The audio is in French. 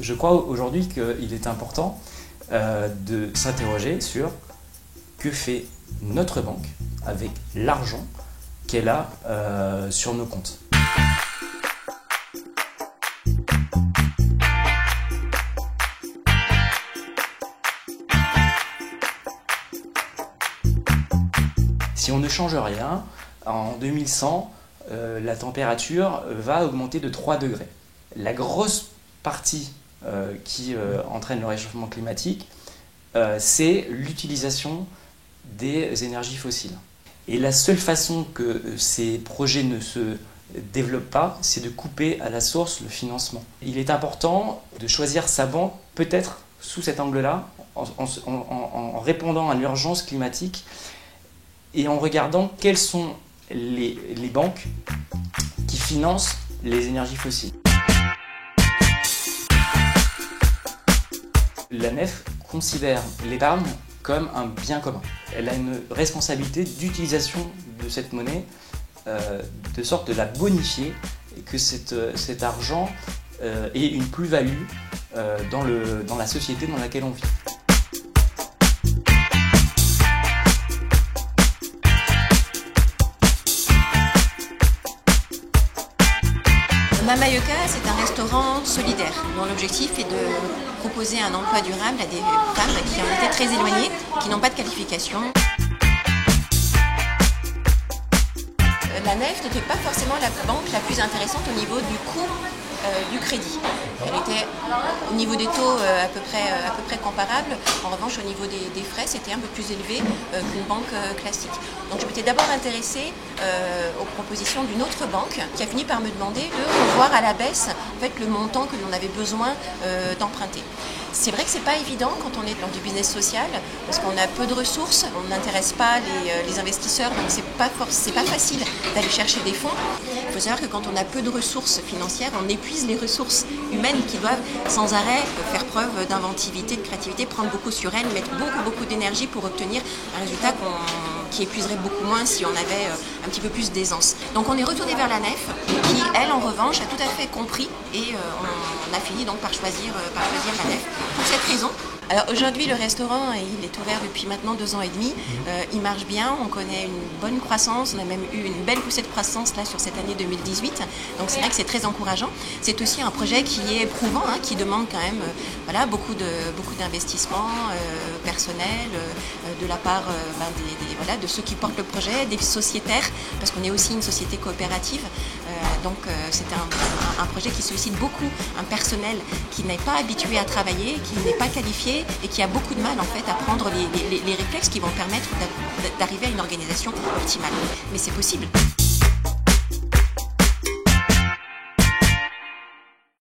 Je crois aujourd'hui qu'il est important de s'interroger sur que fait notre banque avec l'argent qu'elle a sur nos comptes. Si on ne change rien, en 2100, la température va augmenter de 3 degrés. La grosse partie qui entraîne le réchauffement climatique, c'est l'utilisation des énergies fossiles. Et la seule façon que ces projets ne se développent pas, c'est de couper à la source le financement. Il est important de choisir sa banque, peut-être sous cet angle-là, en répondant à l'urgence climatique et en regardant quelles sont les banques qui financent les énergies fossiles. La NEF considère l'épargne comme un bien commun. Elle a une responsabilité d'utilisation de cette monnaie de sorte de la bonifier et que cet argent ait une plus-value dans la société dans laquelle on vit. Mama Yoka, c'est un restaurant solidaire dont l'objectif est de proposer un emploi durable à des femmes qui en étaient très éloignées, qui n'ont pas de qualification. La NEF n'était pas forcément la banque la plus intéressante au niveau du coût du crédit. Elle était au niveau des taux à peu près comparable. En revanche, au niveau des frais, c'était un peu plus élevé qu'une banque classique. Donc je m'étais d'abord intéressée aux propositions d'une autre banque qui a fini par me demander de revoir à la baisse en fait, le montant que l'on avait besoin d'emprunter. C'est vrai que c'est pas évident quand on est dans du business social parce qu'on a peu de ressources, on n'intéresse pas les investisseurs, donc c'est pas facile d'aller chercher des fonds. Il faut savoir que quand on a peu de ressources financières, on épuise les ressources humaines qui doivent sans arrêt faire preuve d'inventivité, de créativité, prendre beaucoup sur elles, mettre beaucoup d'énergie pour obtenir un résultat qui épuiserait beaucoup moins si on avait un petit peu plus d'aisance. Donc on est retourné vers la NEF qui, elle, en revanche, a tout à fait compris et on a fini donc par choisir la NEF pour cette raison. Alors aujourd'hui, le restaurant, il est ouvert depuis maintenant 2 ans et demi. Il marche bien, on connaît une bonne croissance, on a même eu une belle poussée de croissance là sur cette année 2018. Donc c'est vrai que c'est très encourageant. C'est aussi un projet qui est éprouvant, qui demande quand même beaucoup d'investissements personnels de la part de ceux qui portent le projet, des sociétaires, parce qu'on est aussi une société coopérative. Donc c'est un projet qui sollicite beaucoup un personnel qui n'est pas habitué à travailler, qui n'est pas qualifié et qui a beaucoup de mal en fait à prendre les réflexes qui vont permettre d'arriver à une organisation optimale. Mais c'est possible.